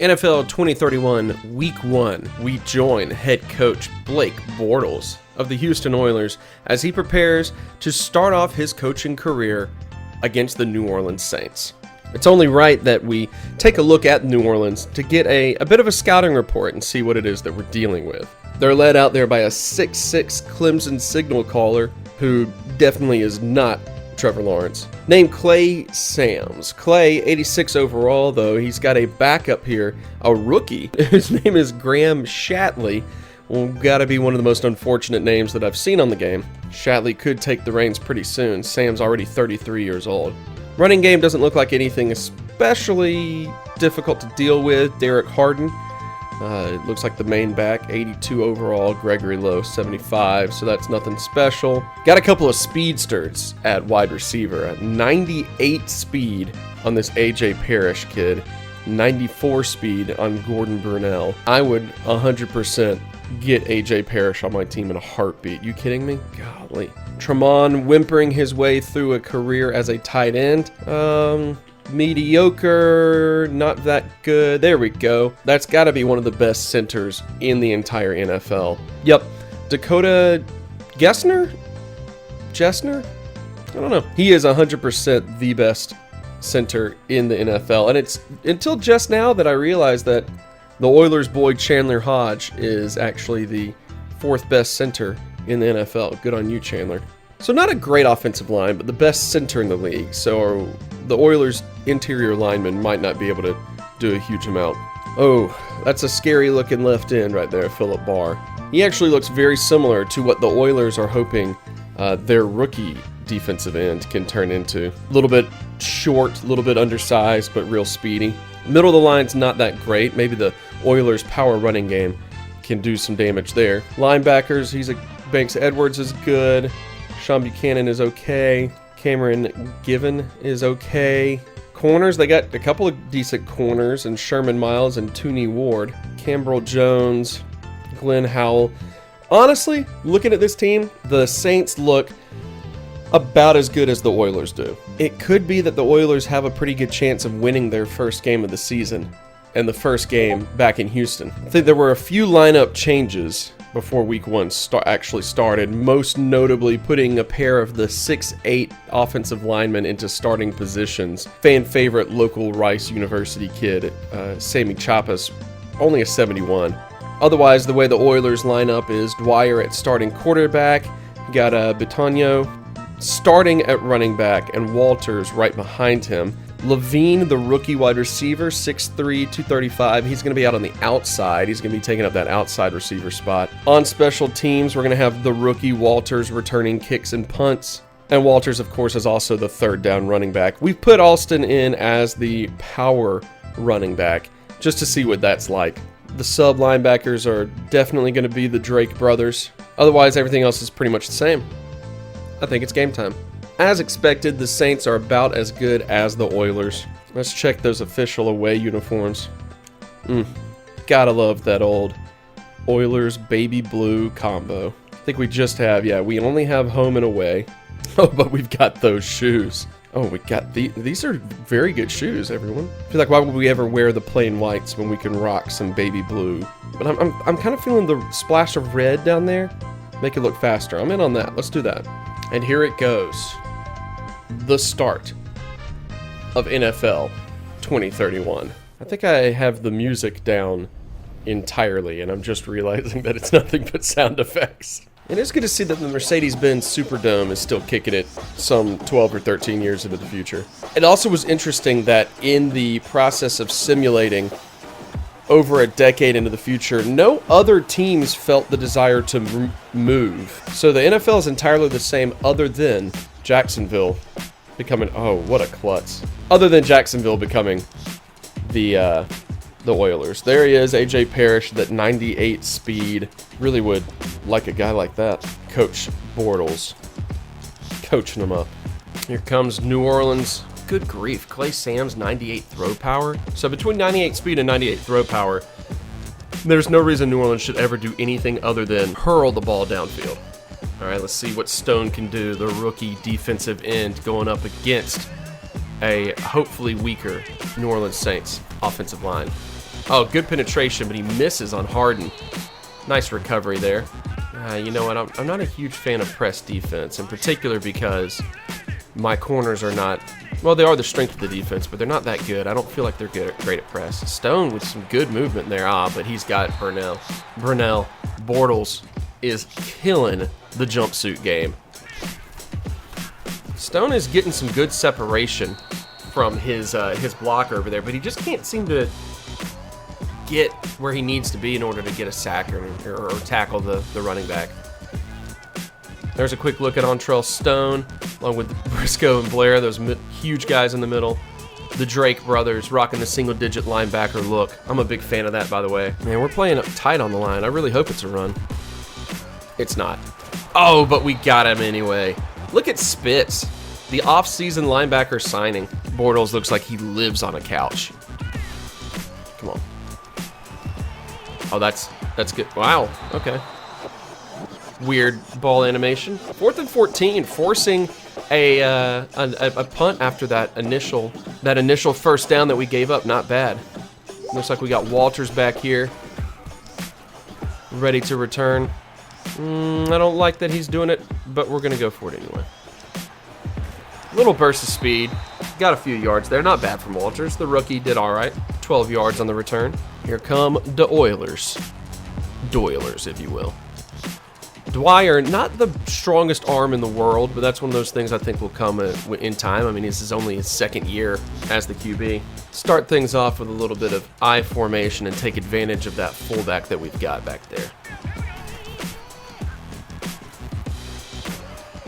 NFL 2031 Week 1, we join head coach Blake Bortles of the Houston Oilers as he prepares to start off his coaching career against the New Orleans Saints. It's only right that we take a look at New Orleans to get a bit of a scouting report and see what it is that we're dealing with. They're led out there by a 6'6" Clemson signal caller who definitely is not Trevor Lawrence, named Clay Sams. Clay, 86 overall, though. He's got a backup here, a rookie, whose name is Graham Shatley. Well, gotta be one of the most unfortunate names that I've seen on the game. Shatley could take the reins pretty soon. Sam's already 33 years old. Running game doesn't look like anything especially difficult to deal with. Derek Harden, it looks like the main back, 82 overall. Gregory Lowe, 75, so that's nothing special. Got a couple of speedsters at wide receiver. At 98 speed on this A.J. Parrish kid, 94 speed on Gordon Brunell. I would 100% get A.J. Parrish on my team in a heartbeat. You kidding me? Golly. Tremont whimpering his way through a career as a tight end. Mediocre, not that good. There we go. That's got to be one of the best centers in the entire NFL. Yep. Dakota Gessner? I don't know. He is 100% the best center in the NFL. And it's until just now that I realized that the Oilers' boy Chandler Hodge is actually the fourth best center in the NFL. Good on you, Chandler. So not a great offensive line, but the best center in the league. So the Oilers' interior linemen might not be able to do a huge amount. Oh, that's a scary looking left end right there, Philip Barr. He actually looks very similar to what the Oilers are hoping their rookie defensive end can turn into. A little bit short, a little bit undersized, but real speedy. Middle of the line's not that great. Maybe the Oilers' power running game can do some damage there. Linebackers, Banks Edwards is good. Sean Buchanan is okay. Cameron Given is okay. Corners, they got a couple of decent corners, and Sherman Miles and Tooney Ward. Cambrell Jones, Glenn Howell. Honestly, looking at this team, the Saints look about as good as the Oilers do. It could be that the Oilers have a pretty good chance of winning their first game of the season, and the first game back in Houston. I think there were a few lineup changes before week 1 actually started, most notably putting a pair of the 6'8" offensive linemen into starting positions. Fan favorite local Rice University kid, Sammy Chapas, only a 71. Otherwise, the way the Oilers line up is Dwyer at starting quarterback, you got Bitonio starting at running back, and Walters right behind him. Levine, the rookie wide receiver, 6'3", 235. He's going to be out on the outside. He's going to be taking up that outside receiver spot. On special teams, we're going to have the rookie Walters returning kicks and punts. And Walters, of course, is also the third down running back. We've put Alston in as the power running back just to see what that's like. The sub linebackers are definitely going to be the Drake brothers. Otherwise, everything else is pretty much the same. I think it's game time. As expected, the Saints are about as good as the Oilers. Let's check those official away uniforms. Gotta love that old Oilers baby blue combo. I think we just have, we only have home and away. Oh, but we've got those shoes. Oh, we got these are very good shoes, everyone. I feel like why would we ever wear the plain whites when we can rock some baby blue? But I'm kind of feeling the splash of red down there. Make it look faster. I'm in on that. Let's do that. And here it goes. The start of NFL 2031. I think I have the music down entirely, and I'm just realizing that it's nothing but sound effects. It is good to see that the Mercedes-Benz Superdome is still kicking it some 12 or 13 years into the future. It also was interesting that in the process of simulating over a decade into the future, no other teams felt the desire to move. So the NFL is entirely the same other than Jacksonville becoming, oh, what a klutz. Other than Jacksonville becoming the Oilers. There he is, A.J. Parrish, that 98 speed. Really would like a guy like that. Coach Bortles. Coaching him up. Here comes New Orleans. Good grief, Clay Sams, 98 throw power. So between 98 speed and 98 throw power, there's no reason New Orleans should ever do anything other than hurl the ball downfield. All right, let's see what Stone can do, the rookie defensive end going up against a hopefully weaker New Orleans Saints offensive line. Oh, good penetration, but he misses on Harden. Nice recovery there. You know what? I'm not a huge fan of press defense, in particular because my corners are not... Well, they are the strength of the defense, but they're not that good. I don't feel like they're great at press. Stone with some good movement there. But he's got Burnell. Bortles is killing the jumpsuit game. Stone is getting some good separation from his blocker over there, but he just can't seem to get where he needs to be in order to get a sack or tackle the running back. There's a quick look at Ontrell Stone, along with Briscoe and Blair, those huge guys in the middle. The Drake brothers rocking the single-digit linebacker look. I'm a big fan of that, by the way. Man, we're playing up tight on the line. I really hope it's a run. It's not. Oh, but we got him anyway. Look at Spitz, the off-season linebacker signing. Bortles looks like he lives on a couch. Come on. Oh, that's good. Wow, okay. Weird ball animation. 4th and 14, forcing a punt after that initial first down that we gave up. Not bad. Looks like we got Walters back here, ready to return. I don't like that he's doing it, but we're gonna go for it anyway. Little burst of speed. Got a few yards there. Not bad from Walters. The rookie did all right. 12 yards on the return. Here come the Oilers. Doilers, if you will. Dwyer, not the strongest arm in the world, but that's one of those things I think will come in time. I mean, this is only his second year as the QB. Start things off with a little bit of I formation and take advantage of that fullback that we've got back there.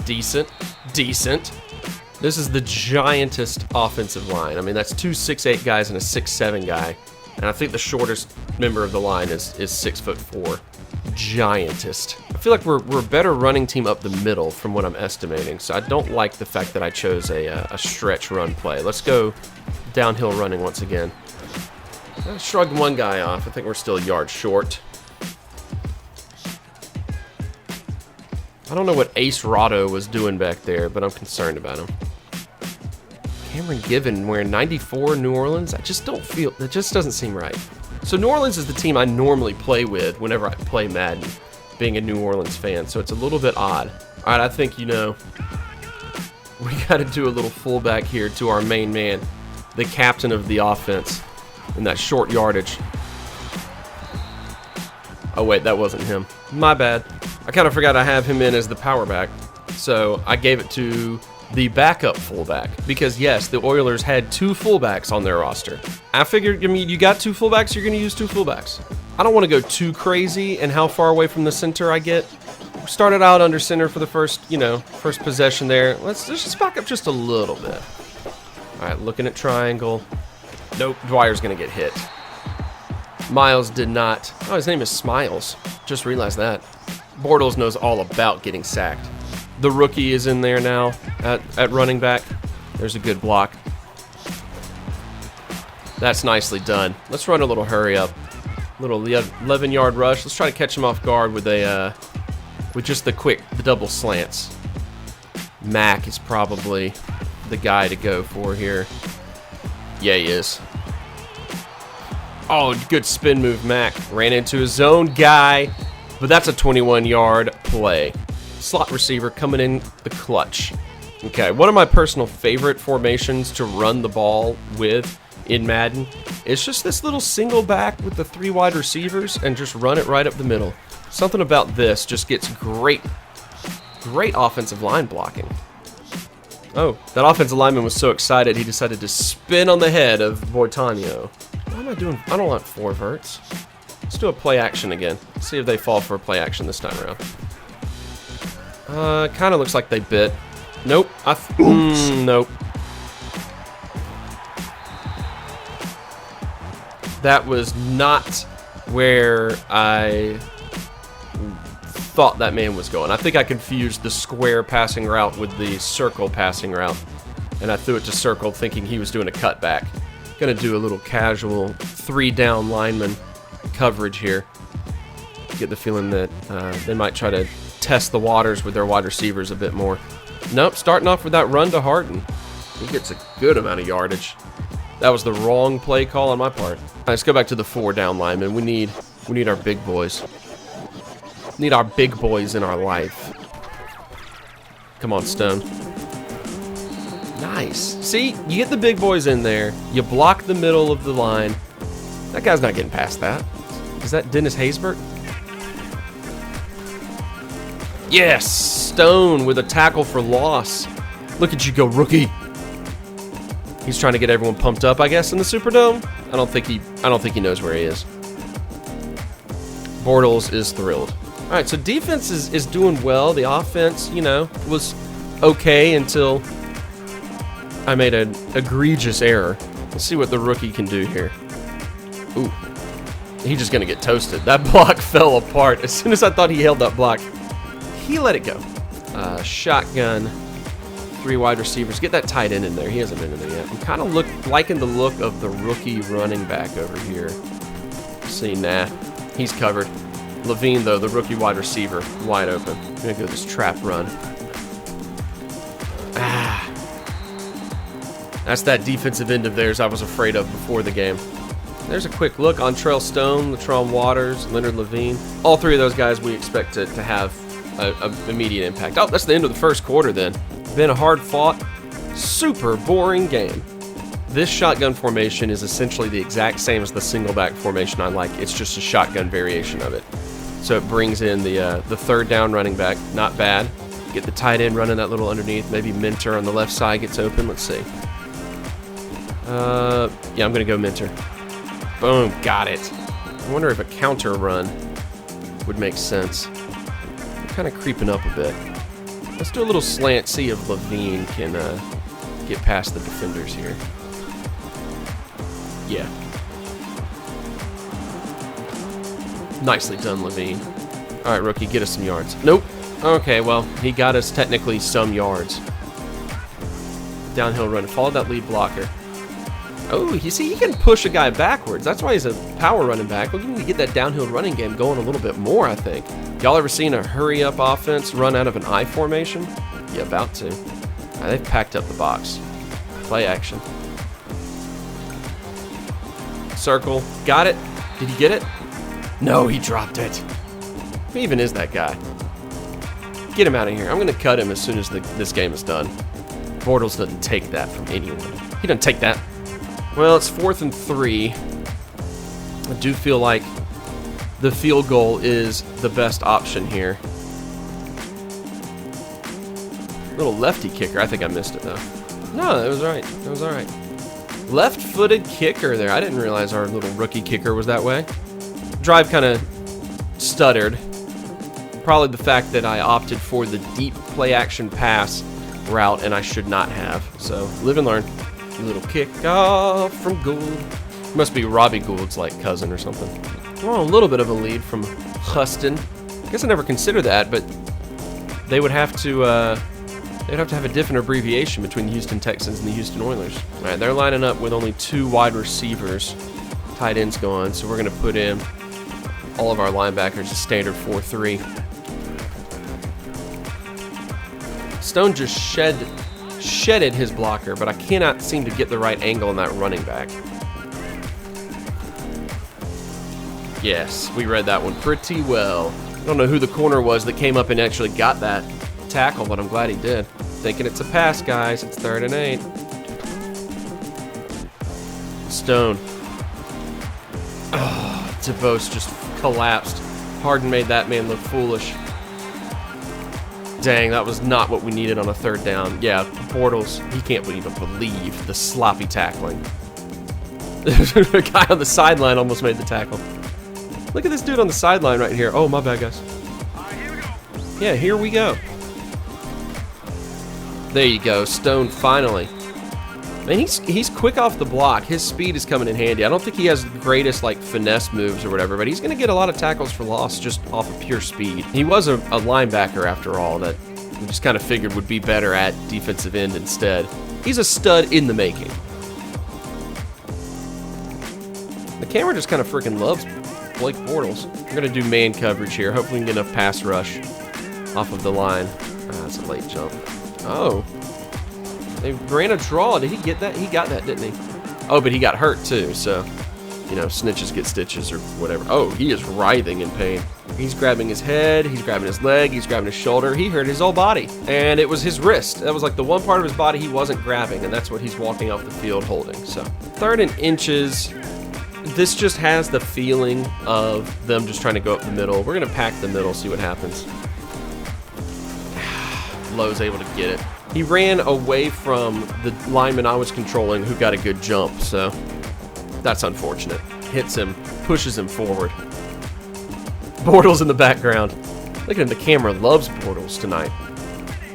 Decent. This is the giantest offensive line. I mean, that's 2 6'8" guys and a 6'7" guy. And I think the shortest member of the line is 6'4". Giantest. I feel like we're a better running team up the middle from what I'm estimating, so I don't like the fact that I chose a stretch run play. Let's go downhill running once again. I shrugged one guy off. I think we're still a yard short. I don't know what Ace Rotto was doing back there, but I'm concerned about him. Cameron Given wearing 94 New Orleans? It just doesn't seem right. So New Orleans is the team I normally play with whenever I play Madden, being a New Orleans fan, so it's a little bit odd. All right, I think, we got to do a little fullback here to our main man, the captain of the offense, in that short yardage. Oh, wait, that wasn't him. My bad. I kind of forgot I have him in as the power back, so I gave it to the backup fullback, because yes, the Oilers had 2 fullbacks on their roster. I figured, you got 2 fullbacks, you're going to use 2 fullbacks. I don't want to go too crazy in how far away from the center I get. We started out under center for the first possession there. Let's just back up just a little bit. All right, looking at triangle. Nope, Dwyer's going to get hit. Miles did not. Oh, his name is Smiles. Just realized that. Bortles knows all about getting sacked. The rookie is in there now at running back. There's a good block. That's nicely done. Let's run a little hurry up. Little 11-yard rush. Let's try to catch him off guard with just the double slants. Mack is probably the guy to go for here. Yeah, he is. Oh, good spin move, Mack. Ran into his own guy, but that's a 21-yard play. Slot receiver coming in the clutch. Okay, one of my personal favorite formations to run the ball with in Madden is just this little single back with the 3 wide receivers and just run it right up the middle. Something about this just gets great offensive line blocking. Oh, that offensive lineman was so excited he decided to spin on the head of Bortano. What am I doing? I don't want 4 verts. Let's do a play action again. See if they fall for a play action this time around. Kind of looks like they bit. Nope. Nope. That was not where I thought that man was going. I think I confused the square passing route with the circle passing route, and I threw it to circle thinking he was doing a cutback. Gonna do a little casual 3-down lineman coverage here. Get the feeling that they might try to test the waters with their wide receivers a bit more. Nope, starting off with that run to Harden. He gets a good amount of yardage. That was the wrong play call on my part. right, let's go back to the 4 down linemen. We need our big boys. Need our big boys in our life. Come on, Stone. Nice. See, you get the big boys in there. You block the middle of the line. That guy's not getting past that. Is that Dennis Haysbert? Yes, Stone with a tackle for loss. Look at you go, rookie. He's trying to get everyone pumped up, I guess, in the Superdome. I don't think he knows where he is. Bortles is thrilled. All right, so defense is doing well. The offense, you know, was okay until I made an egregious error. Let's see what the rookie can do here. Ooh, he's just gonna get toasted. That block fell apart as soon as I thought he held that block. He let it go. Shotgun. 3 wide receivers. Get that tight end in there. He hasn't been in there yet. I'm kind of liking the look of the rookie running back over here. See, nah, he's covered. Levine, though, the rookie wide receiver, wide open. I'm gonna go this trap run. That's that defensive end of theirs I was afraid of before the game. There's a quick look on Trell Stone, Latron Waters, Leonard Levine. All 3 of those guys we expect to have an immediate impact. Oh, that's the end of the first quarter then. Been a hard-fought, super boring game. This shotgun formation is essentially the exact same as the single back formation I like. It's just a shotgun variation of it. So it brings in the 3rd down running back. Not bad. Get the tight end running that little underneath. Maybe Minter on the left side gets open. Let's see. Yeah, I'm going to go Minter. Boom, got it. I wonder if a counter run would make sense. I'm kind of creeping up a bit. Let's do a little slant, see if Levine can get past the defenders here. Yeah. Nicely done, Levine. All right, rookie, get us some yards. Nope. Okay, well, he got us technically some yards. Downhill run. Follow that lead blocker. Oh, you see, he can push a guy backwards. That's why he's a power running back. We need to get that downhill running game going a little bit more, I think. Y'all ever seen a hurry-up offense run out of an I formation? Yeah, about to. Right, they've packed up the box. Play action. Circle. Got it. Did he get it? No, he dropped it. Who even is that guy? Get him out of here. I'm going to cut him as soon as this game is done. Bortles doesn't take that from anyone. He doesn't take that. Well, it's 4th and 3. I do feel like the field goal is the best option here. Little lefty kicker. I think I missed it, though. No, it was all right. It was all right. Left-footed kicker there. I didn't realize our little rookie kicker was that way. Drive kind of stuttered. Probably the fact that I opted for the deep play-action pass route, and I should not have. So, live and learn. Little kick off from Gould. Must be Robbie Gould's like cousin or something. Well, a little bit of a lead from Huston. I guess I never considered that, but they would have to have a different abbreviation between the Houston Texans and the Houston Oilers. All right, they're lining up with only 2 wide receivers. Tight ends going, so we're going to put in all of our linebackers a standard 4-3. Stone just shedded his blocker, but I cannot seem to get the right angle on that running back. Yes, we read that one pretty well. I don't know who the corner was that came up and actually got that tackle, but I'm glad he did. Thinking it's a pass, guys. It's 3rd and 8. Stone. Oh, DeVos just collapsed. Harden made that man look foolish. Dang, that was not what we needed on a 3rd down. Yeah, Bortles, he can't even believe the sloppy tackling. The guy on the sideline almost made the tackle. Look at this dude on the sideline right here. Oh, my bad, guys. Here we go. Yeah, here we go. There you go, Stone finally. Man, he's quick off the block. His speed is coming in handy. I don't think he has the greatest like finesse moves or whatever, but he's going to get a lot of tackles for loss just off of pure speed. He was a linebacker after all that we just kind of figured would be better at defensive end instead. He's a stud in the making. The camera just kind of freaking loves Blake Bortles. We're going to do man coverage here. Hopefully we can get enough pass rush off of the line. That's a late jump. Oh. They ran a draw. Did he get that? He got that, didn't he? Oh, but he got hurt too, so you know, snitches get stitches or whatever. Oh, he is writhing in pain. He's grabbing his head, he's grabbing his leg, he's grabbing his shoulder. He hurt his whole body, and it was his wrist. That was like the one part of his body he wasn't grabbing, and that's what he's walking off the field holding. So 3rd and inches. This just has the feeling of them just trying to go up the middle. We're going to pack the middle, see what happens. Lowe's able to get it. He ran away from the lineman I was controlling who got a good jump, so that's unfortunate. Hits him, pushes him forward. Bortles in the background. Look at him, the camera loves Bortles tonight.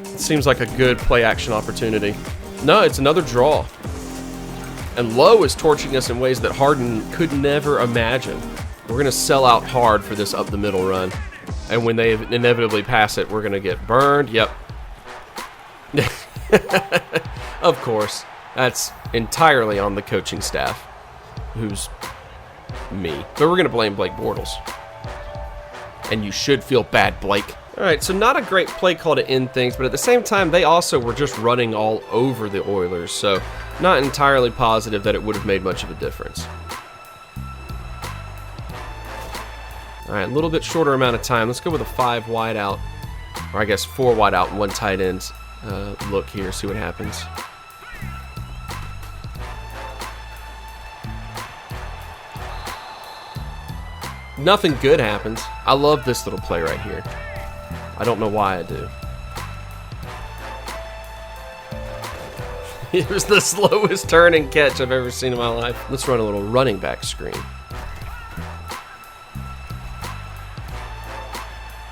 It seems like a good play action opportunity. No, it's another draw. And Lowe is torching us in ways that Harden could never imagine. We're going to sell out hard for this up the middle run. And when they inevitably pass it, we're going to get burned. Yep. Of course. That's entirely on the coaching staff, who's me. But we're going to blame Blake Bortles. And you should feel bad, Blake. All right, so not a great play call to end things, but at the same time, they also were just running all over the Oilers, so not entirely positive that it would have made much of a difference. All right, a little bit shorter amount of time. Let's go with a 5 wide out, or I guess 4 wide out and 1 tight end look here, see what happens. Nothing good happens. I love this little play right here. I don't know why I do. It was the slowest turn and catch I've ever seen in my life. Let's run a little running back screen.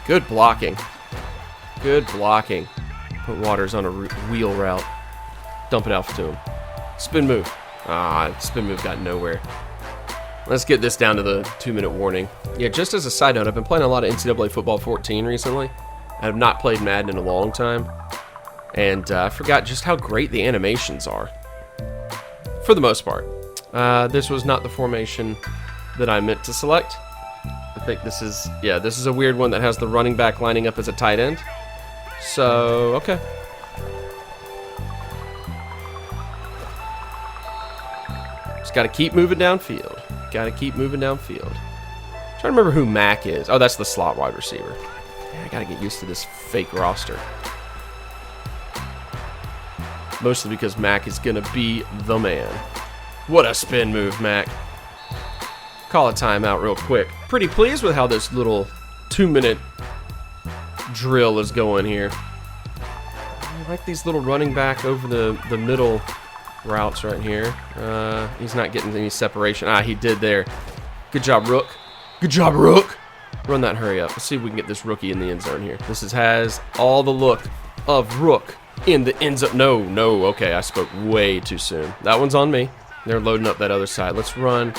Good blocking. Good blocking. Put Waters on a wheel route. Dump it off to him. Spin move. Ah, spin move got nowhere. Let's get this down to the 2-minute warning. Yeah, just as a side note, I've been playing a lot of NCAA Football 14 recently. I have not played Madden in a long time. And I forgot just how great the animations are. For the most part. This was not the formation that I meant to select. I think this is, yeah, this is a weird one that has the running back lining up as a tight end. So, okay. Just got to keep moving downfield. Got to keep moving downfield. Trying to remember who Mac is. Oh, that's the slot wide receiver. Yeah, I got to get used to this fake roster. Mostly because Mac is going to be the man. What a spin move, Mac. Call a timeout real quick. Pretty pleased with how this little 2-minute drill is going here. I like these little running back over the middle routes right here. He's not getting any separation. Ah, he did there. Good job, Rook. Good job, Rook. Run that hurry up. Let's see if we can get this rookie in the end zone here. This has all the look of Rook in the end zone. No. Okay, I spoke way too soon. That one's on me. They're loading up that other side. Let's run.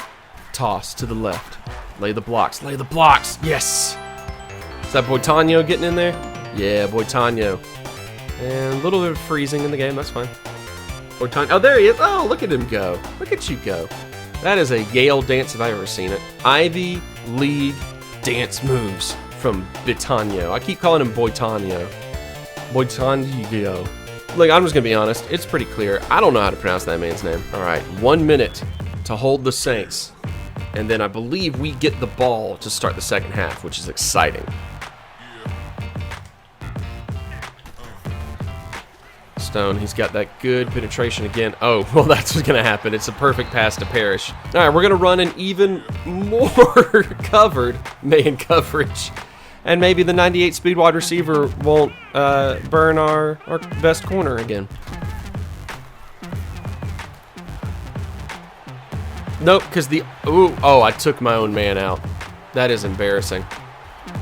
Toss to the left. Lay the blocks. Lay the blocks. Yes. Is that Boitano getting in there? Yeah, Boitano. And a little bit of freezing in the game. That's fine. Boitano. Oh, there he is. Oh, look at him go. Look at you go. That is a Yale dance if I've ever seen it. Ivy League dance moves from Boitano. I keep calling him Boitano. Boitano. Look, I'm just going to be honest. It's pretty clear. I don't know how to pronounce that man's name. All right, 1 minute to hold the Saints. And then I believe we get the ball to start the second half, which is exciting. Stone, he's got that good penetration again. Oh, well, that's what's going to happen. It's a perfect pass to Parrish. All right, we're going to run an even more covered man coverage. And maybe the 98 speed wide receiver won't burn our best corner again. Nope, because I took my own man out. That is embarrassing.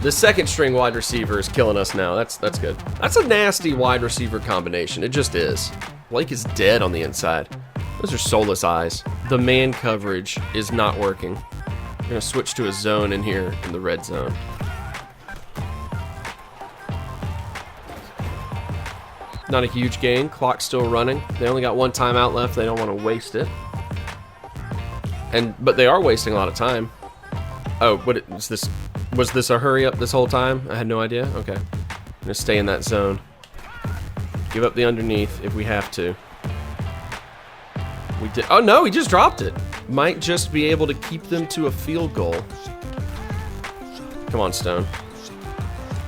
The second string wide receiver is killing us now. That's good. That's a nasty wide receiver combination. It just is. Blake is dead on the inside. Those are soulless eyes. The man coverage is not working. We're going to switch to a zone in here in the red zone. Not a huge gain. Clock's still running. They only got 1 timeout left. They don't want to waste it. But they are wasting a lot of time. Oh, was this a hurry up this whole time? I had no idea. Okay. I'm going to stay in that zone. Give up the underneath if we have to. We did. Oh, no, he just dropped it. might just be able to keep them to a field goal. Come on, Stone.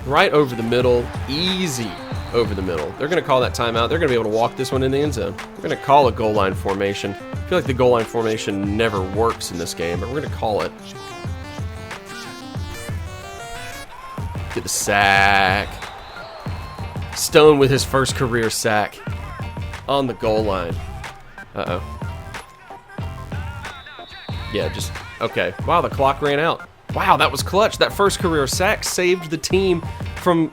Right over the middle. Easy over the middle. They're going to call that timeout. They're going to be able to walk this one in the end zone. We're going to call a goal line formation. I feel like the goal line formation never works in this game, but we're going to call it. Get the sack. Stone with his first career sack on the goal line. Uh-oh. Yeah, just, okay. Wow, the clock ran out. Wow, that was clutch. That first career sack saved the team from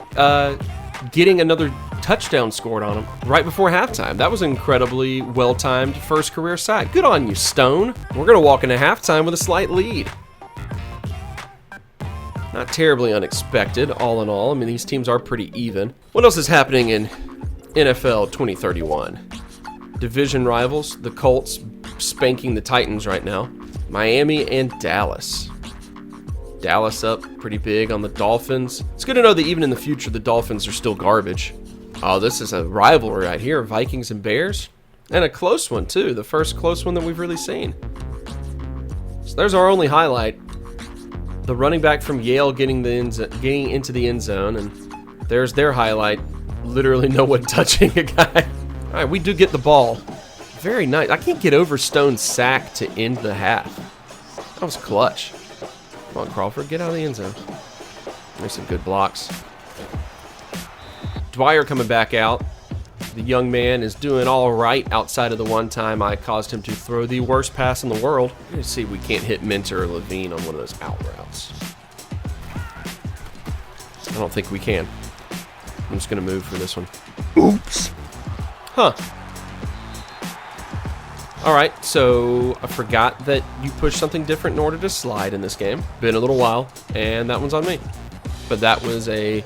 getting another touchdown scored on them right before halftime. That was an incredibly well-timed first career sack. Good on you, Stone. We're going to walk into halftime with a slight lead. Not terribly unexpected, all in all. I mean, these teams are pretty even. What else is happening in NFL 2031? Division rivals, the Colts spanking the Titans right now. Miami and Dallas. Dallas up pretty big on the Dolphins. It's good to know that even in the future, the Dolphins are still garbage. Oh, this is a rivalry right here. Vikings and Bears. And a close one, too. The first close one that we've really seen. So there's our only highlight. The running back from Yale getting into the end zone. And there's their highlight. Literally no one touching a guy. All right, we do get the ball. Very nice. I can't get over Stone's sack to end the half. That was clutch. Come on, Crawford, get out of the end zone. There's some good blocks. Dwyer coming back out. The young man is doing all right outside of the one time I caused him to throw the worst pass in the world. Let's see if we can't hit Minter or Levine on one of those out routes. I don't think we can. I'm just going to move for this one. Oops. Huh. Alright, so I forgot that you push something different in order to slide in this game. Been a little while, and that one's on me. But that was a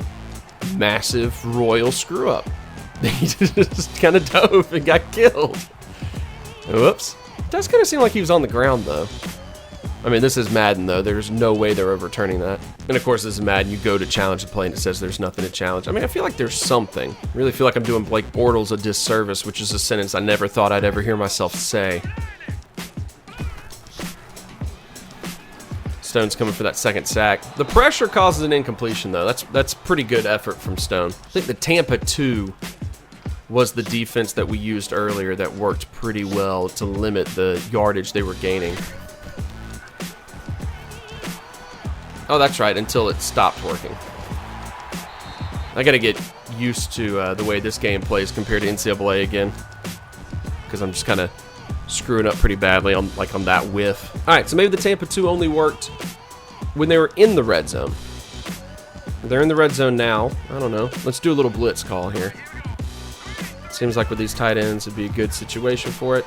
massive royal screw-up. He just kind of dove and got killed. Whoops. It does kind of seem like he was on the ground, though. I mean, this is Madden, though. There's no way they're overturning that. And, of course, this is Madden. You go to challenge the play, and it says there's nothing to challenge. I mean, I feel like there's something. I really feel like I'm doing Blake Bortles a disservice, which is a sentence I never thought I'd ever hear myself say. Stone's coming for that second sack. The pressure causes an incompletion, though. That's pretty good effort from Stone. I think the Tampa 2 was the defense that we used earlier that worked pretty well to limit the yardage they were gaining. Oh, that's right, until it stopped working. I gotta get used to the way this game plays compared to NCAA again, because I'm just kind of screwing up pretty badly on that whiff. All right, so maybe the Tampa 2 only worked when they were in the red zone. They're in the red zone now. I don't know. Let's do a little blitz call here. Seems like with these tight ends, it'd be a good situation for it.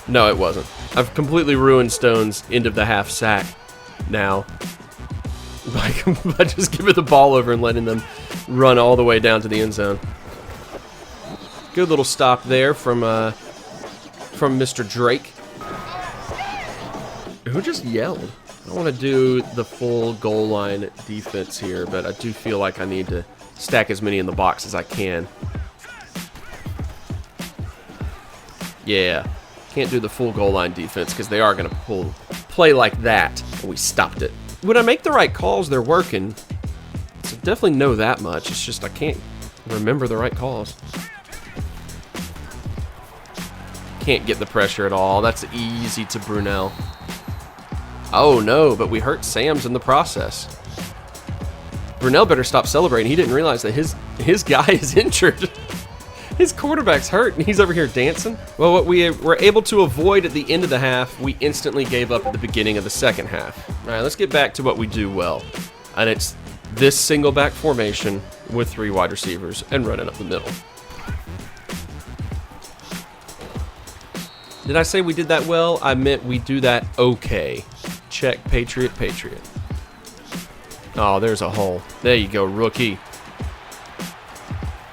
No, it wasn't. I've completely ruined Stone's end of the half sack now by just giving the ball over and letting them run all the way down to the end zone. Good little stop there from Mr. Drake. Who just yelled? I want to do the full goal line defense here, but I do feel like I need to stack as many in the box as I can. Yeah, can't do the full goal line defense because they are going to play like that, and we stopped it. When I make the right calls, they're working. So definitely know that much. It's just I can't remember the right calls. Can't get the pressure at all. That's easy to Brunel. Oh no, but we hurt Sam's in the process. Brunel better stop celebrating. He didn't realize that his guy is injured. His quarterback's hurt, and he's over here dancing. Well, what we were able to avoid at the end of the half, we instantly gave up at the beginning of the second half. All right, let's get back to what we do well. And it's this single back formation with 3 wide receivers and running up the middle. Did I say we did that well? I meant we do that okay. Check, Patriot, Patriot. Oh, there's a hole. There you go, rookie.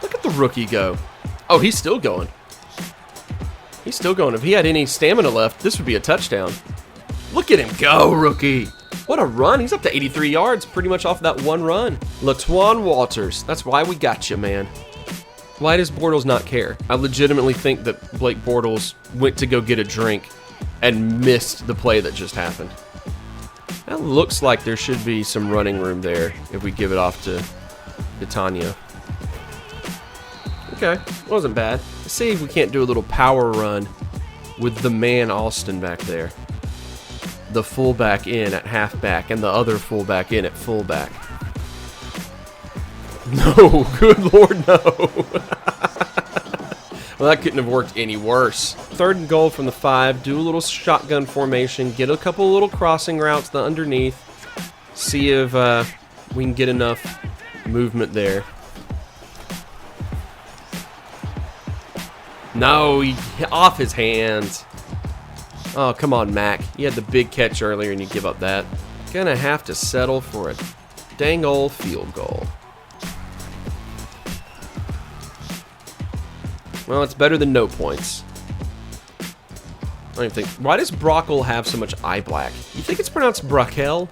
Look at the rookie go. Oh, he's still going. He's still going. If he had any stamina left, this would be a touchdown. Look at him go, rookie. What a run. He's up to 83 yards pretty much off that one run. Latwan Walters. That's why we got you, man. Why does Bortles not care? I legitimately think that Blake Bortles went to go get a drink and missed the play that just happened. That looks like there should be some running room there if we give it off to Tanya. Okay, wasn't bad. Let's see if we can't do a little power run with the man Austin back there. The fullback in at halfback and the other fullback in at fullback. No, good Lord, no. Well, that couldn't have worked any worse. 3rd and goal from the 5. Do a little shotgun formation. Get a couple little crossing routes to underneath. See if we can get enough movement there. No, off his hands. Oh, come on, Mac. You had the big catch earlier and you give up that. Gonna have to settle for a dang old field goal. Well, it's better than no points. I don't even think. Why does Brockle have so much eye black? You think it's pronounced Brockel?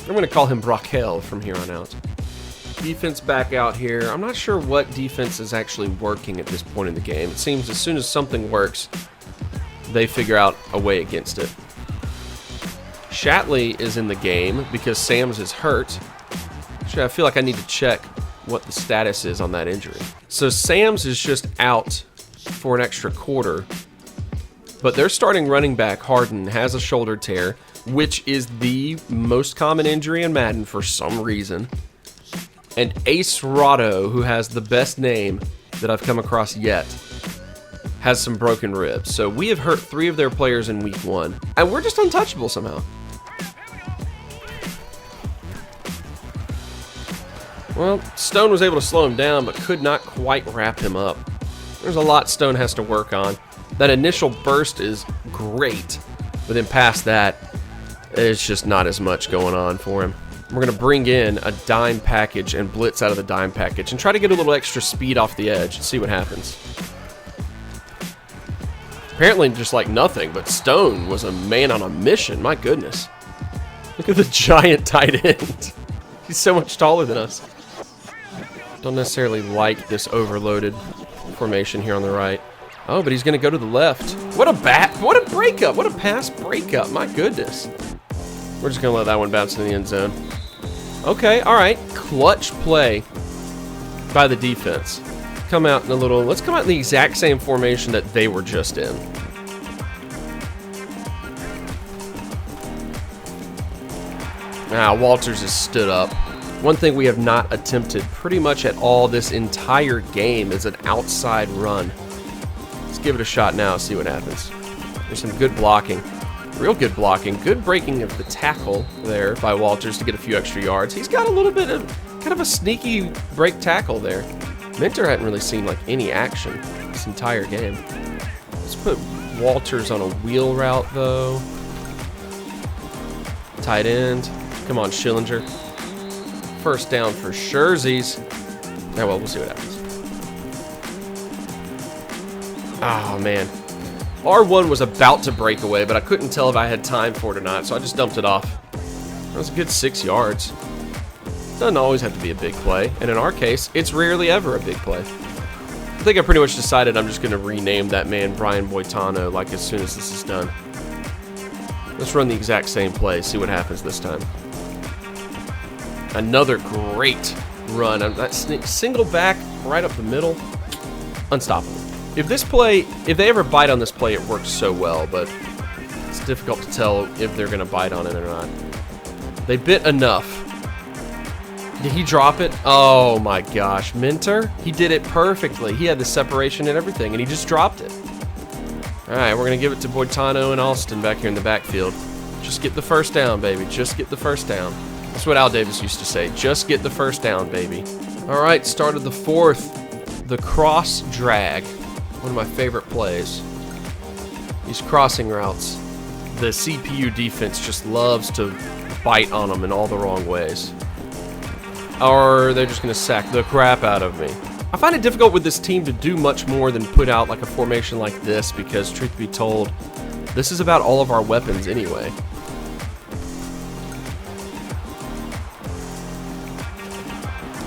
I'm going to call him Brockel from here on out. Defense back out here. I'm not sure what defense is actually working at this point in the game. It seems as soon as something works, they figure out a way against it. Shatley is in the game because Sam's is hurt. Actually, I feel like I need to check what the status is on that injury. So Sam's is just out for an extra quarter, but their starting running back, Harden, has a shoulder tear, which is the most common injury in Madden for some reason. And Ace Rotto, who has the best name that I've come across yet, has some broken ribs. So we have hurt 3 of their players in week 1, and we're just untouchable somehow. Well, Stone was able to slow him down, but could not quite wrap him up. There's a lot Stone has to work on. That initial burst is great, but then past that, it's just not as much going on for him. We're going to bring in a dime package and blitz out of the dime package and try to get a little extra speed off the edge and see what happens. Apparently just like nothing, but Stone was a man on a mission. My goodness. Look at the giant tight end. He's so much taller than us. Don't necessarily like this overloaded formation here on the right. Oh, but he's going to go to the left. What a breakup. What a pass breakup. My goodness. We're just going to let that one bounce in the end zone. Okay, all right. Clutch play by the defense. Come out in a little, let's come out in the exact same formation that they were just in. Now, Walters has stood up. One thing we have not attempted pretty much at all this entire game is an outside run. Let's give it a shot now, see what happens. There's some good blocking. Real good blocking. Good breaking of the tackle there by Walters to get a few extra yards. He's got a little bit of kind of a sneaky break tackle there. Mentor hadn't really seen like any action this entire game. Let's put Walters on a wheel route though. Tight end. Come on, Schillinger. First down for Scherzies. Oh, well, we'll see what happens. Oh, man. R1 was about to break away, but I couldn't tell if I had time for it or not, so I just dumped it off. That was a good 6 yards. Doesn't always have to be a big play, and in our case, it's rarely ever a big play. I think I pretty much decided I'm just going to rename that man Brian Boitano like as soon as this is done. Let's run the exact same play, see what happens this time. Another great run. That single back right up the middle. Unstoppable. If they ever bite on this play, it works so well, but it's difficult to tell if they're going to bite on it or not. They bit enough. Did he drop it? Oh my gosh. Mentor? He did it perfectly. He had the separation and everything, and he just dropped it. All right, we're going to give it to Boitano and Alston back here in the backfield. Just get the first down, baby. Just get the first down. That's what Al Davis used to say. Just get the first down, baby. All right, start of the 4th. The cross drag. One of my favorite plays. These crossing routes. The CPU defense just loves to bite on them in all the wrong ways. Or they're just going to sack the crap out of me. I find it difficult with this team to do much more than put out like a formation like this because, truth be told, this is about all of our weapons anyway.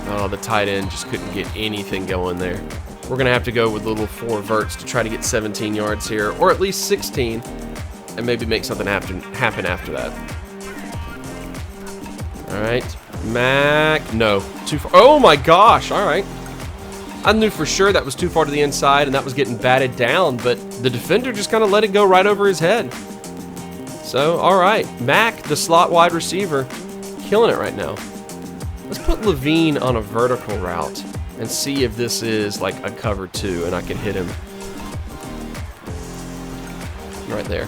Oh, the tight end just couldn't get anything going there. We're going to have to go with little 4 verts to try to get 17 yards here, or at least 16. and maybe make something happen after that. All right, Mac. No, too far. Oh my gosh! All right. I knew for sure that was too far to the inside, and that was getting batted down, but the defender just kind of let it go right over his head. So, all right, Mac, the slot wide receiver, killing it right now. Let's put Levine on a vertical route and see if this is like a cover 2 and I can hit him right there.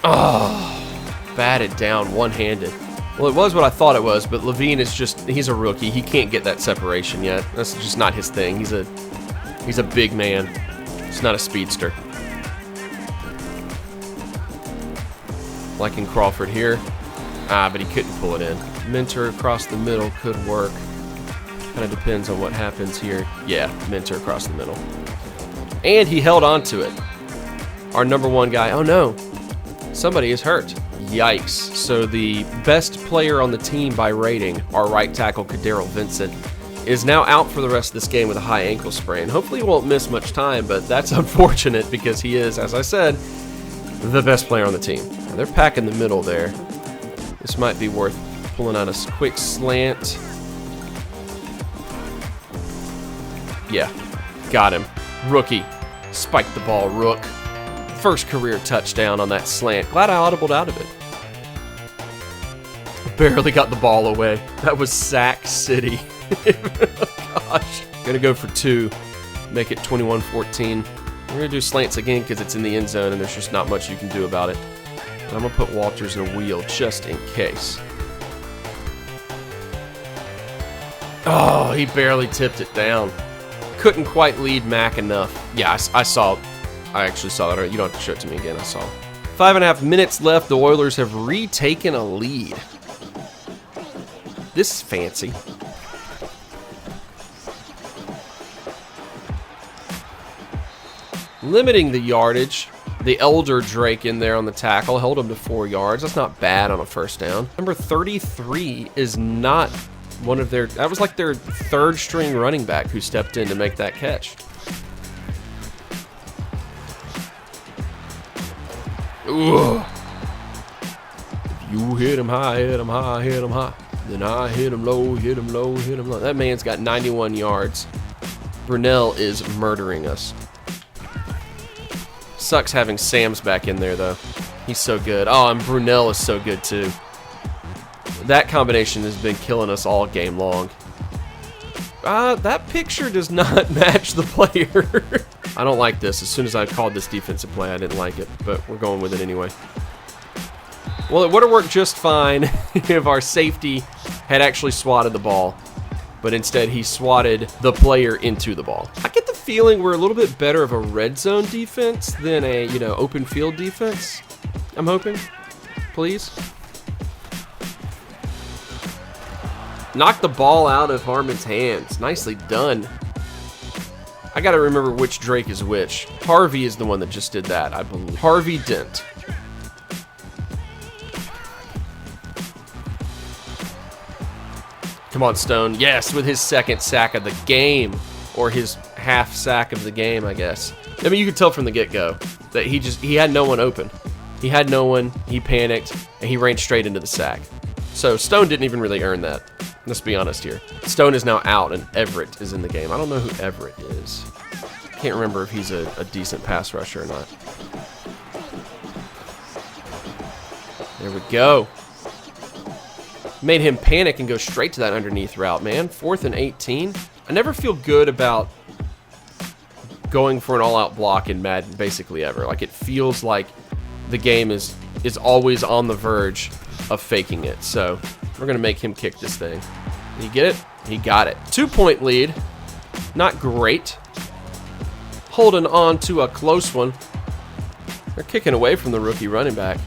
Oh, batted down one-handed. Well, it was what I thought it was, but Levine is he's a rookie. He can't get that separation yet. That's just not his thing. He's a big man. He's not a speedster. Like in Crawford here. But he couldn't pull it in. Mentor across the middle could work. Kind of depends on what happens here. Yeah, Mentor across the middle. And he held on to it. Our number 1 guy. Oh no. Somebody is hurt. Yikes. So the best player on the team by rating, our right tackle, Kadarius Vincent, is now out for the rest of this game with a high ankle sprain. Hopefully he won't miss much time, but that's unfortunate because he is, as I said, the best player on the team. Now they're packing the middle there. This might be worth pulling out a quick slant. Yeah, got him. Rookie. Spiked the ball, Rook. First career touchdown on that slant. Glad I audibled out of it. Barely got the ball away. That was sack city. Gosh. Gonna go for 2. Make it 21-14. We're gonna do slants again because it's in the end zone and there's just not much you can do about it. And I'm gonna put Walters in a wheel just in case. Oh, he barely tipped it down. Couldn't quite lead Mac enough. Yeah, I actually saw that. You don't have to show it to me again. I saw. 5.5 minutes left. The Oilers have retaken a lead. This is fancy. Limiting the yardage. The elder Drake in there on the tackle held him to 4 yards. That's not bad on a first down. Number 33 is not one of their... That was like their 3rd string running back who stepped in to make that catch. Ugh. If you hit him high, hit him high, hit him high. Then I hit him low, hit him low, hit him low. That man's got 91 yards. Brunell is murdering us. Sucks having Sam's back in there, though. He's so good. Oh, and Brunell is so good, too. That combination has been killing us all game long. That picture does not match the player. I don't like this. As soon as I called this defensive play, I didn't like it, but we're going with it anyway. Well, it would have worked just fine if our safety had actually swatted the ball, but instead he swatted the player into the ball. I get the feeling we're a little bit better of a red zone defense than a, open field defense. I'm hoping. Please. Knock the ball out of Harmon's hands. Nicely done. I gotta remember which Drake is which. Harvey is the one that just did that, I believe. Harvey Dent. Come on, Stone. Yes, with his 2nd sack of the game. Or his half sack of the game, I guess. I mean, you could tell from the get-go that he had no one open. He had no one, he panicked, and he ran straight into the sack. So Stone didn't even really earn that. Let's be honest here. Stone is now out, and Everett is in the game. I don't know who Everett is. Can't remember if he's a decent pass rusher or not. There we go. Made him panic and go straight to that underneath route, man. 4th and 18. I never feel good about going for an all-out block in Madden, basically ever. Like, it feels like the game is always on the verge of faking it. So we're going to make him kick this thing. Did he get it? He got it. 2-point lead. Not great. Holding on to a close one. They're kicking away from the rookie running back.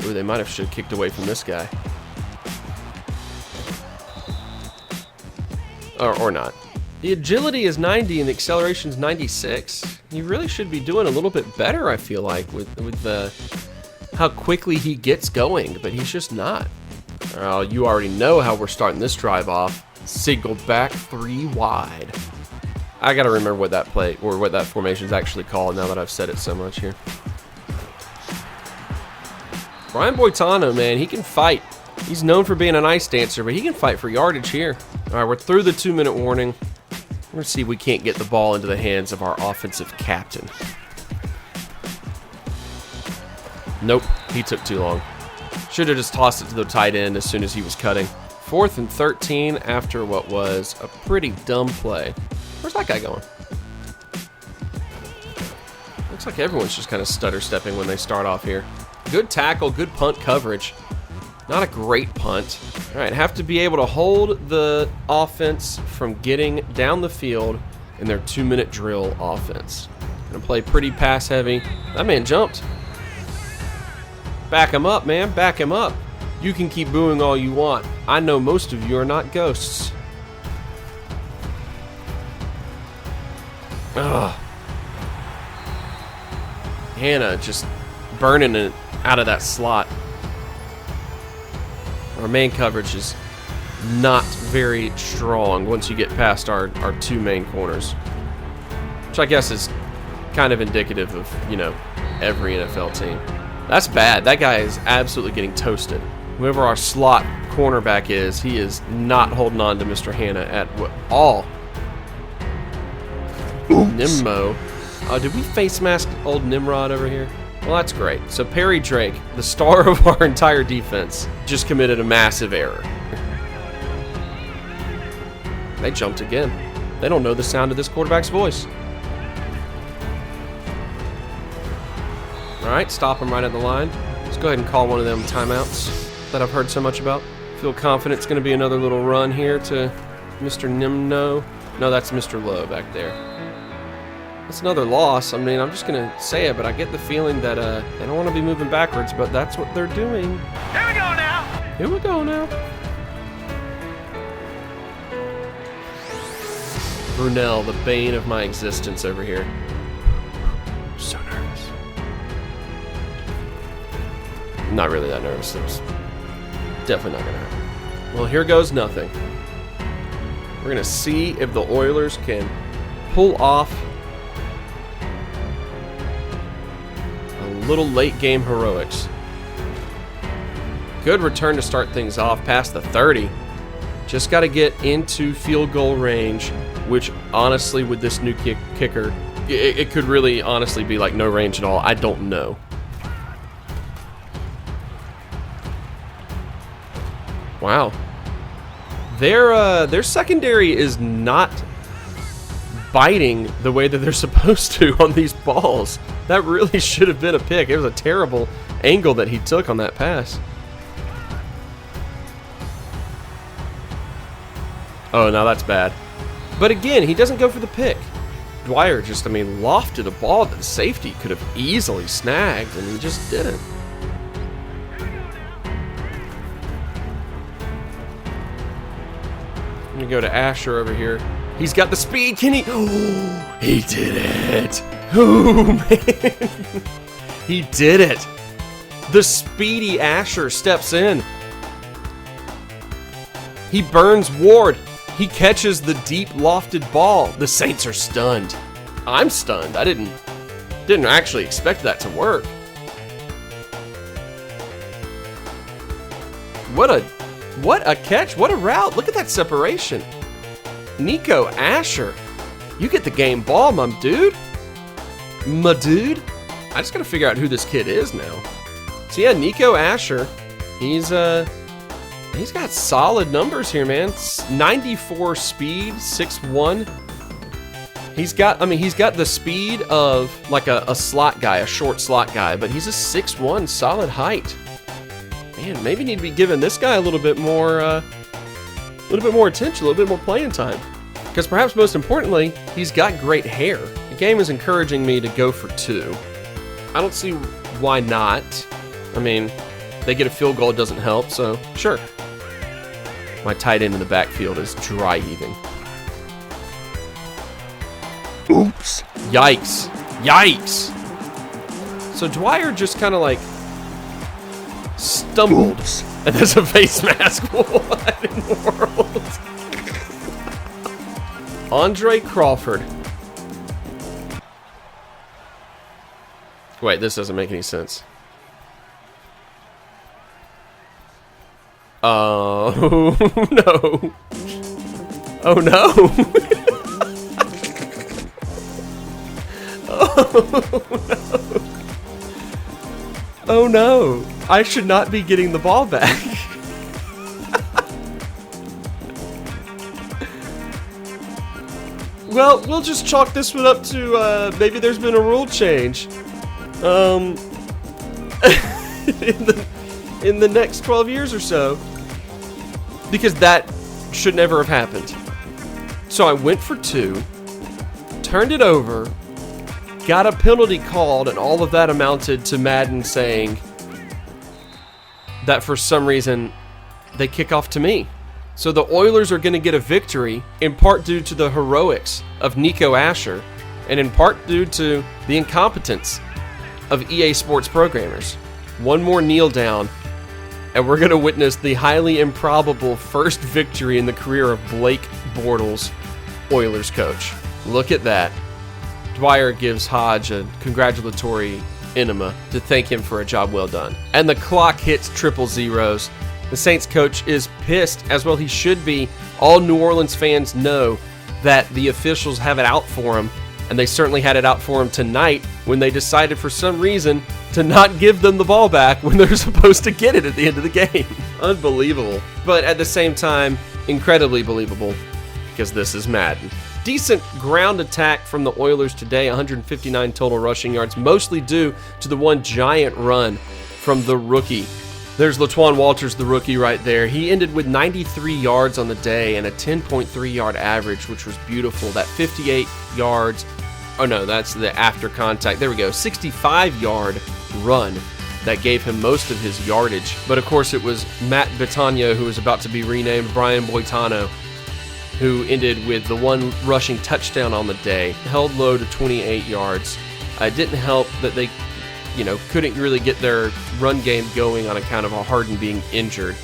Ooh, they might have should have kicked away from this guy. Or not. The agility is 90 and the acceleration is 96. He really should be doing a little bit better, I feel like, with how quickly he gets going, but he's just not. You already know how we're starting this drive off. Single back, 3 wide. I gotta remember what that play or what that formation is actually called now that I've said it so much here. Brian Boitano, man, he can fight. He's known for being an ice dancer, but he can fight for yardage here. All right, we're through the 2-minute warning. We're going to see if we can't get the ball into the hands of our offensive captain. Nope, he took too long. Should have just tossed it to the tight end as soon as he was cutting. 4th and 13 after what was a pretty dumb play. Where's that guy going? Looks like everyone's just kind of stutter-stepping when they start off here. Good tackle, good punt coverage. Not a great punt. All right, have to be able to hold the offense from getting down the field in their 2-minute drill offense. Gonna play pretty pass-heavy. That man jumped. Back him up, man. Back him up. You can keep booing all you want. I know most of you are not ghosts. Ugh. Hannah just burning it out of that slot. Our main coverage is not very strong once you get past our 2 main corners. Which I guess is kind of indicative of, you know, every NFL team. That's bad. That guy is absolutely getting toasted. Whoever our slot cornerback is, he is not holding on to Mr. Hannah at all. Oops. Nimmo. Oh, did we face mask old Nimrod over here? Well, that's great. So Perry Drake, the star of our entire defense, just committed a massive error. They jumped again. They don't know the sound of this quarterback's voice. All right, stop him right at the line. Let's go ahead and call one of them timeouts that I've heard so much about. Feel confident it's going to be another little run here to Mr. Nimno. No, that's Mr. Lowe back there. That's another loss. I mean, I'm just going to say it, but I get the feeling that they don't want to be moving backwards, but that's what they're doing. Here we go now. Here we go now. Brunel, the bane of my existence over here. So nervous. Not really that nervous. It was definitely not going to happen. Well, here goes nothing. We're going to see if the Oilers can pull off a little late game heroics. Good return to start things off past the 30. Just got to get into field goal range, which honestly with this new kicker, it could really honestly be like no range at all. I don't know. Wow. Their secondary is not biting the way that they're supposed to on these balls. That really should have been a pick. It was a terrible angle that he took on that pass. Oh, now that's bad. But again, he doesn't go for the pick. Dwyer just, lofted a ball that the safety could have easily snagged, and he just didn't. I'm going to go to Asher over here. He's got the speed. Can he? Oh, he did it. Oh, man. He did it. The speedy Asher steps in. He burns Ward. He catches the deep lofted ball. The Saints are stunned. I'm stunned. I didn't actually expect that to work. What a catch. What a route. Look at that separation. Nico Asher. You get the game ball, my dude. My dude. I just gotta figure out who this kid is now. So yeah, Nico Asher. He's got solid numbers here, man. 94 speed, 6'1". He's got the speed of like a slot guy, a short slot guy, but he's a 6'1", solid height. Man, maybe need to be giving this guy a little bit more attention, a little bit more playing time. Because perhaps most importantly, he's got great hair. The game is encouraging me to go for 2. I don't see why not. They get a field goal, it doesn't help, so sure. My tight end in the backfield is dry heaving. Oops. Yikes. Yikes. So Dwyer just kind of like stumbled. Oops. And there's a face mask. What in the world? Andre Crawford. Wait, this doesn't make any sense. Oh, no. Oh, no. Oh no, I should not be getting the ball back. Well, we'll just chalk this one up to maybe there's been a rule change. In the next 12 years or so. Because that should never have happened. So I went for 2, turned it over, got a penalty called, and all of that amounted to Madden saying that for some reason they kick off to me. So the Oilers are going to get a victory, in part due to the heroics of Nico Asher, and in part due to the incompetence of EA Sports programmers. One more kneel down, and we're going to witness the highly improbable first victory in the career of Blake Bortles, Oilers coach. Look at that. Dwyer gives Hodge a congratulatory enema to thank him for a job well done. And the clock hits triple zeros. The Saints coach is pissed, as well he should be. All New Orleans fans know that the officials have it out for him, and they certainly had it out for him tonight when they decided for some reason to not give them the ball back when they're supposed to get it at the end of the game. Unbelievable. But at the same time, incredibly believable, because this is Madden. Decent ground attack from the Oilers today, 159 total rushing yards, mostly due to the one giant run from the rookie. There's Laquan Walters, the rookie, right there. He ended with 93 yards on the day and a 10.3 yard average, which was beautiful. That 58 yards, oh no, that's the after contact. There we go, 65 yard run that gave him most of his yardage. But of course, it was Matt Betagno, who was about to be renamed Brian Boitano, who ended with the one rushing touchdown on the day, held low to 28 yards. It didn't help that they, couldn't really get their run game going on account of Harden being injured.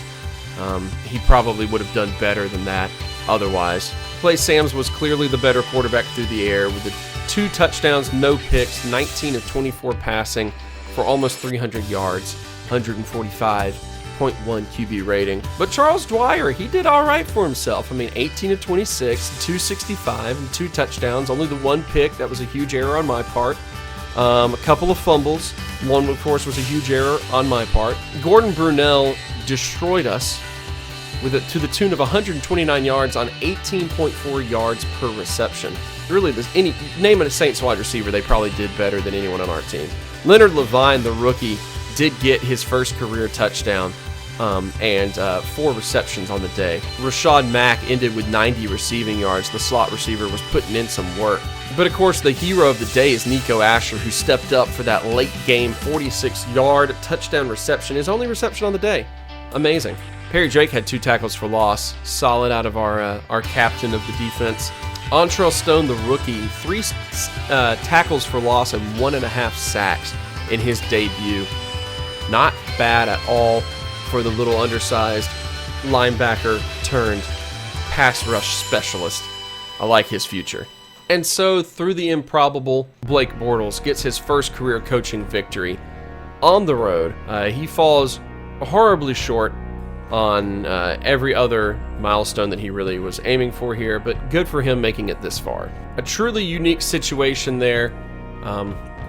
He probably would have done better than that otherwise. Clay Sams was clearly the better quarterback through the air with the 2 touchdowns, no picks, 19 of 24 passing for almost 300 yards, 145.1 QB rating. But Charles Dwyer, he did all right for himself. 18 of 26, 265, and 2 touchdowns. Only the 1 pick. That was a huge error on my part. A couple of fumbles. One, of course, was a huge error on my part. Gordon Brunell destroyed us to the tune of 129 yards on 18.4 yards per reception. Really, name a Saints wide receiver, they probably did better than anyone on our team. Leonard Levine, the rookie, did get his first career touchdown and 4 receptions on the day. Rashad Mack ended with 90 receiving yards. The slot receiver was putting in some work. But of course, the hero of the day is Nico Asher, who stepped up for that late game 46-yard touchdown reception, his only reception on the day. Amazing. Perry Drake had 2 tackles for loss. Solid out of our captain of the defense. Antrell Stone, the rookie, 3 tackles for loss and 1.5 sacks in his debut. Not bad at all for the little undersized linebacker turned pass rush specialist. I like his future. And so, through the improbable, Blake Bortles gets his first career coaching victory on the road. He falls horribly short on every other milestone that he really was aiming for here, but good for him making it this far. A truly unique situation there,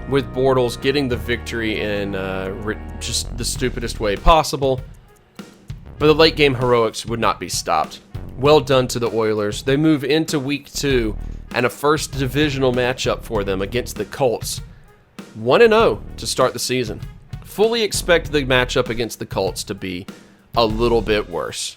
with Bortles getting the victory in just the stupidest way possible. But the late game heroics would not be stopped. Well done to the Oilers. They move into week 2 and a first divisional matchup for them against the Colts. 1-0 to start the season. Fully expect the matchup against the Colts to be a little bit worse.